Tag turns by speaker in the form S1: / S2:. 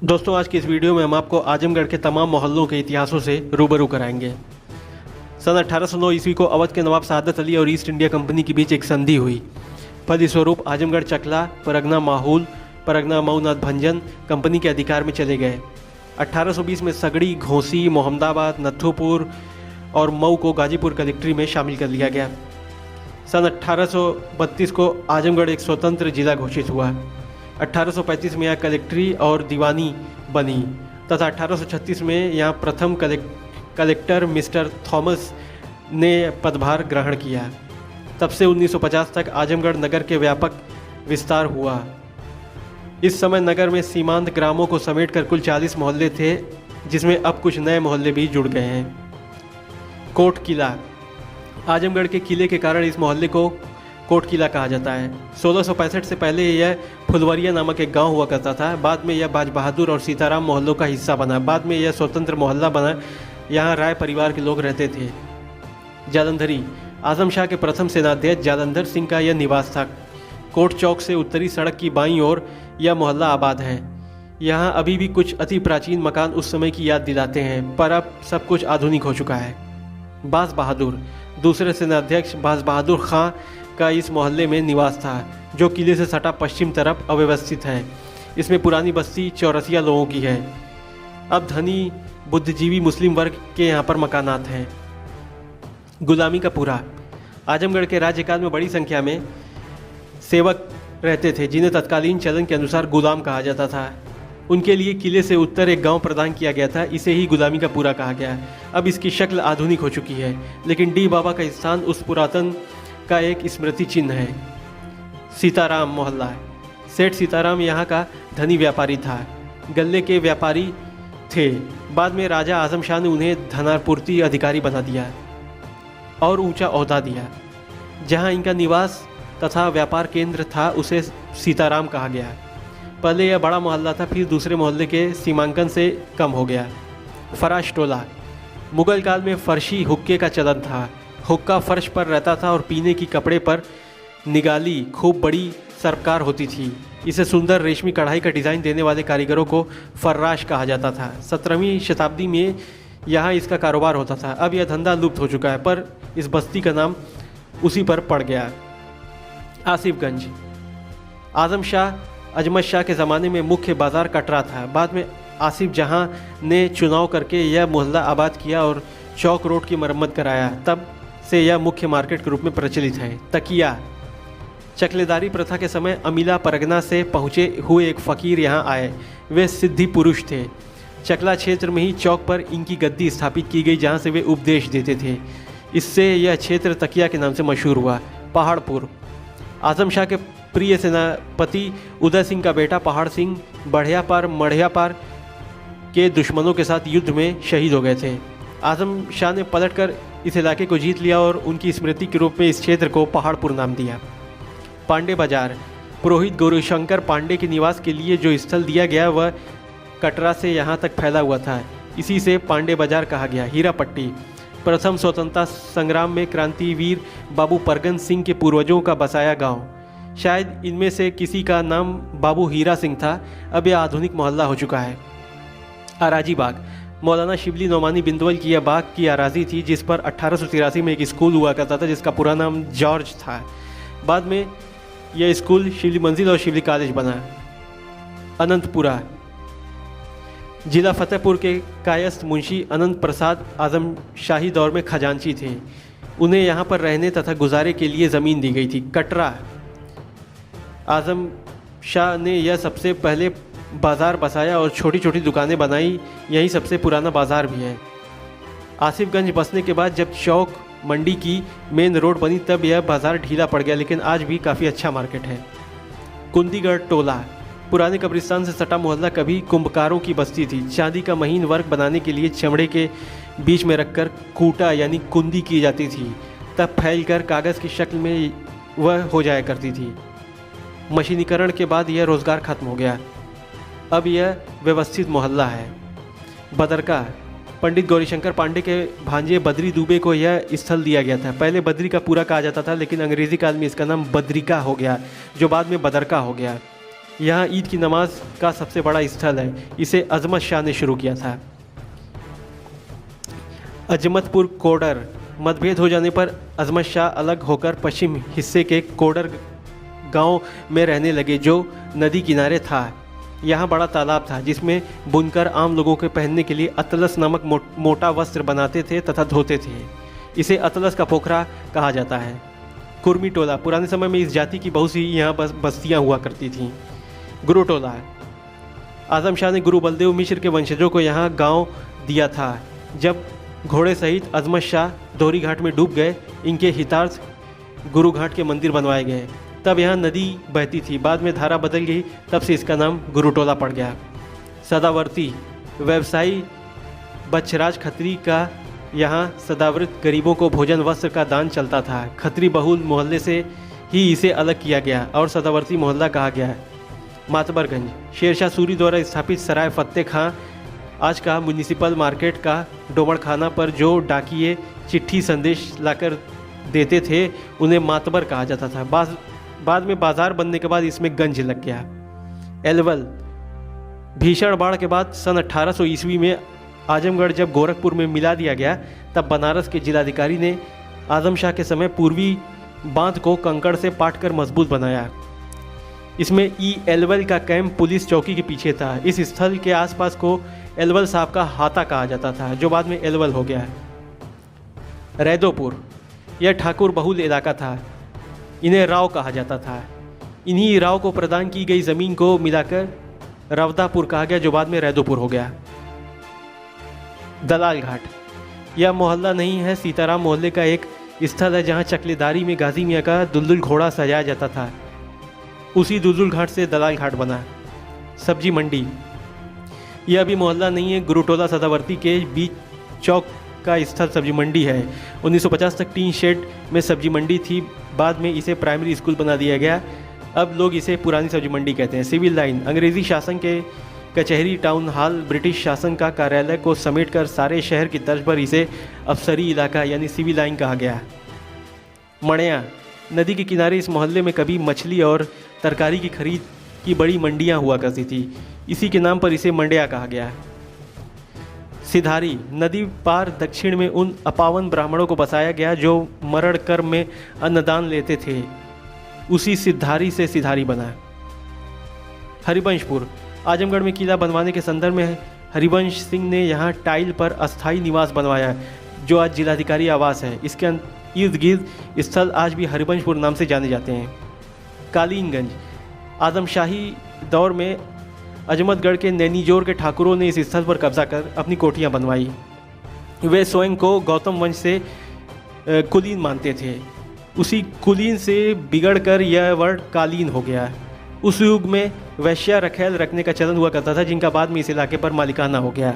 S1: दोस्तों, आज की इस वीडियो में हम आपको आजमगढ़ के तमाम मोहल्लों के इतिहासों से रूबरू कराएंगे। सन 1809 ईस्वी को अवध के नवाब सादत अली और ईस्ट इंडिया कंपनी के बीच एक संधि हुई। फलस्वरूप आजमगढ़ चकला, परगना माहौल, परगना मऊनाथ भंजन कंपनी के अधिकार में चले गए। 1820 में सगड़ी, घोसी, मोहम्मदाबाद, नथुपुर और मऊ को गाजीपुर कलेक्ट्री में शामिल कर लिया गया। सन 1832 को आजमगढ़ एक स्वतंत्र जिला घोषित हुआ। 1835 में यहाँ कलेक्ट्री और दीवानी बनी तथा 1836 में यहाँ प्रथम कलेक्टर मिस्टर थॉमस ने पदभार ग्रहण किया। तब से 1950 तक आजमगढ़ नगर के व्यापक विस्तार हुआ। इस समय नगर में सीमांत ग्रामों को समेटकर कुल 40 मोहल्ले थे, जिसमें अब कुछ नए मोहल्ले भी जुड़ गए हैं। कोट किला, आजमगढ़ के किले के कारण इस मोहल्ले को कोट किला कहा जाता है। 1665 से पहले यह फुलवरिया नामक एक गांव हुआ करता था। बाद में यह बाज बहादुर और सीताराम मोहल्लों का हिस्सा बना। बाद में यह स्वतंत्र मोहल्ला बना। यहाँ राय परिवार के लोग रहते थे। जालंधरी, आजम शाह के प्रथम सेनाध्यक्ष जालंधर सिंह का यह निवास था। कोट चौक से उत्तरी सड़क की बाईं ओर यह मोहल्ला आबाद है। यहाँ अभी भी कुछ अति प्राचीन मकान उस समय की याद दिलाते हैं, पर अब सब कुछ आधुनिक हो चुका है। बाज बहादुर, दूसरे सेनाध्यक्ष बाज बहादुर खां का इस मोहल्ले में निवास था, जो किले से सटा पश्चिम तरफ अव्यवस्थित है। इसमें पुरानी बस्ती चौरसिया लोगों की है। अब धनी बुद्धिजीवी मुस्लिम वर्ग के यहाँ पर मकानात हैं। गुलामी का पूरा, आजमगढ़ के राज्यकाल में बड़ी संख्या में सेवक रहते थे, जिन्हें तत्कालीन चलन के अनुसार गुलाम कहा जाता था। उनके लिए किले से उत्तर एक गांव प्रदान किया गया था। इसे ही गुलामी का पूरा कहा गया। अब इसकी शक्ल आधुनिक हो चुकी है, लेकिन डी बाबा का स्थान उस पुरातन का एक स्मृति चिन्ह है। सीताराम मोहल्ला, सेठ सीताराम यहाँ का धनी व्यापारी था। गल्ले के व्यापारी थे। बाद में राजा आजम शाह ने उन्हें धनापूर्ति अधिकारी बना दिया और ऊंचा ओहदा दिया। जहाँ इनका निवास तथा व्यापार केंद्र था, उसे सीताराम कहा गया। पहले यह बड़ा मोहल्ला था, फिर दूसरे मोहल्ले के सीमांकन से कम हो गया। फराश टोला, मुगल काल में फर्शी हुक्के का चलन था। हुक्का फर्श पर रहता था और पीने की कपड़े पर निगाली खूब बड़ी सरकार होती थी। इसे सुंदर रेशमी कढ़ाई का डिज़ाइन देने वाले कारीगरों को फर्राश कहा जाता था। 17वीं शताब्दी में यहाँ इसका कारोबार होता था। अब यह धंधा लुप्त हो चुका है, पर इस बस्ती का नाम उसी पर पड़ गया। आसिफगंज, आजम शाह अजमत शाह के ज़माने में मुख्य बाज़ार कटरा था। बाद में आसिफ जहाँ ने चुनाव करके यह मोहल्ला आबाद किया और चौक रोड की मरम्मत कराया। तब से यह मुख्य मार्केट के रूप में प्रचलित है। तकिया, चकलेदारी प्रथा के समय अमीला परगना से पहुँचे हुए एक फ़कीर यहाँ आए। वे सिद्धि पुरुष थे। चकला क्षेत्र में ही चौक पर इनकी गद्दी स्थापित की गई, जहाँ से वे उपदेश देते थे। इससे यह क्षेत्र तकिया के नाम से मशहूर हुआ। पहाड़पुर, आजम शाह के प्रिय सेनापति उदय सिंह का बेटा पहाड़ सिंह मढ़ियापार के दुश्मनों के साथ युद्ध में शहीद हो गए थे। आजम शाह ने पलटकर इस इलाके को जीत लिया और उनकी स्मृति के रूप में इस क्षेत्र को पहाड़पुर नाम दिया। पांडे बाजार, पुरोहित गौरीशंकर पांडे के निवास के लिए जो स्थल दिया गया वह कटरा से यहाँ तक फैला हुआ था। इसी से पांडे बाजार कहा गया। हीरा पट्टी, प्रथम स्वतंत्रता संग्राम में क्रांतिवीर बाबू परगन सिंह के पूर्वजों का बसाया गांव। शायद इनमें से किसी का नाम बाबू हीरा सिंह था। अब यह आधुनिक मोहल्ला हो चुका है। अराजी बाग, मौलाना शिबली नोमानी बिंदवल की यह बाग की अराजी थी, जिस पर 1883 में एक स्कूल हुआ करता था, जिसका पूरा नाम जॉर्ज था। बाद में यह स्कूल शिवली मंजिल और शिवली कॉलेज बना। अनंतपुरा, जिला फतेहपुर के कायस्थ मुंशी अनंत प्रसाद आजम शाही दौर में खजांची थे। उन्हें यहाँ पर रहने तथा गुजारे के लिए ज़मीन दी गई थी। कटरा, आजम शाह ने यह सबसे पहले बाज़ार बसाया और छोटी छोटी दुकानें बनाई। यही सबसे पुराना बाज़ार भी है। आसिफगंज बसने के बाद जब चौक मंडी की मेन रोड बनी, तब यह बाज़ार ढीला पड़ गया, लेकिन आज भी काफ़ी अच्छा मार्केट है। कुंदीगढ़ टोला, पुराने कब्रिस्तान से सटा मोहल्ला कभी कुंभकारों की बस्ती थी। चांदी का महीन वर्क बनाने के लिए चमड़े के बीच में रखकर कूटा यानी कुंदी की जाती थी, तब फैलकर कागज़ की शक्ल में वह हो जाया करती थी। मशीनीकरण के बाद यह रोज़गार खत्म हो गया। अब यह व्यवस्थित मोहल्ला है। बदरका, पंडित गौरीशंकर पांडे के भांजे बद्री दुबे को यह स्थल दिया गया था। पहले बद्री का पूरा कहा जाता था, लेकिन अंग्रेज़ी काल में इसका नाम बद्रिका हो गया, जो बाद में बदरका हो गया। यहाँ ईद की नमाज का सबसे बड़ा स्थल है। इसे अजमत शाह ने शुरू किया था। अजमतपुर कोडर मतभेद हो जाने पर अजमत शाह अलग होकर पश्चिम हिस्से के कोडर गांव में रहने लगे, जो नदी किनारे था। यहाँ बड़ा तालाब था जिसमें बुनकर आम लोगों के पहनने के लिए अतलस नामक मोटा वस्त्र बनाते थे तथा धोते थे। इसे अतलस का पोखरा कहा जाता है। कुर्मी टोला, पुराने समय में इस जाति की बहुत सी यहाँ बस्तियाँ हुआ करती थीं। गुरु टोला, आजम शाह ने गुरु बलदेव मिश्र के वंशजों को यहाँ गांव दिया था। जब घोड़े सहित अजमत शाह दोहरी घाट में डूब गए, इनके हितार्थ गुरु घाट के मंदिर बनवाए गए। तब यहाँ नदी बहती थी, बाद में धारा बदल गई, तब से इसका नाम गुरु टोला पड़ गया। सदावर्ती, व्यवसायी बच्छराज खत्री का यहाँ सदावृत गरीबों को भोजन वस्त्र का दान चलता था। खत्री बहुल मोहल्ले से ही इसे अलग किया गया और सदावर्ती मोहल्ला कहा गया। मातबरगंज, शेरशाह सूरी द्वारा स्थापित सराय फत्ते खां आज का म्यूनिसिपल मार्केट का डोमड़ खाना पर जो डाकिये चिट्ठी संदेश लाकर देते थे उन्हें मातबर कहा जाता था। बाद में बाजार बनने के बाद इसमें गंज लग गया। एलवल, भीषण बाढ़ के बाद सन 1800 ईस्वी में आजमगढ़ जब गोरखपुर में मिला दिया गया, तब बनारस के जिलाधिकारी ने आजम शाह के समय पूर्वी बांध को कंकड़ से पाट कर मजबूत बनाया। इसमें एलवल का कैंप पुलिस चौकी के पीछे था। इस स्थल के आसपास को एलवल साहब का हाता कहा जाता था, जो बाद में एलवल हो गया। रैदोपुर, यह ठाकुर बहुल इलाका था। इन्हें राव कहा जाता था। इन्हीं राव को प्रदान की गई ज़मीन को मिलाकर रवदापुर कहा गया, जो बाद में रैदोपुर हो गया। दलाल घाट, यह मोहल्ला नहीं है, सीताराम मोहल्ले का एक स्थल है जहाँ चकलेदारी में गाजी मियाँ का दुलदुल घोड़ा सजाया जाता था। उसी दुलदुल घाट से दलाल घाट बना। सब्जी मंडी, यह भी मोहल्ला नहीं है, गुरुटोला सदावर्ती के बीच चौक का स्थल सब्जी मंडी है। 1950 तक टीन शेड में सब्जी मंडी थी, बाद में इसे प्राइमरी स्कूल बना दिया गया। अब लोग इसे पुरानी सब्जी मंडी कहते हैं। सिविल लाइन, अंग्रेज़ी शासन के कचहरी, टाउन हॉल, ब्रिटिश शासन का कार्यालय को समेटकर सारे शहर की तर्ज पर इसे अफसरी इलाका यानी सिविल लाइन कहा गया। मणिया, नदी के किनारे इस मोहल्ले में कभी मछली और तरकारी की खरीद की बड़ी मंडियाँ हुआ करती थी, इसी के नाम पर इसे मंडिया कहा गया। सिधारी, नदी पार दक्षिण में उन अपावन ब्राह्मणों को बसाया गया जो मरण कर्म में अन्नदान लेते थे, उसी सिद्धारी से सिधारी बना। हरिवंशपुर, आजमगढ़ में किला बनवाने के संदर्भ में हरिवंश सिंह ने यहाँ टाइल पर अस्थायी निवास बनवाया, जो आज जिलाधिकारी आवास है। इसके इर्द गिर्द स्थल आज भी हरिवंशपुर नाम से जाने जाते हैं। कालीनगंज, आदमशाही दौर में अजमतगढ़ के नैनीजोर के ठाकुरों ने इस स्थल पर कब्जा कर अपनी कोठियाँ बनवाई। वे स्वयं को गौतम वंश से कुलीन मानते थे। उसी कुलीन से बिगड़कर यह वर्ड कालीन हो गया। उस युग में वैश्या रखैल रखने का चलन हुआ करता था, जिनका बाद में इस इलाके पर मालिकाना हो गया।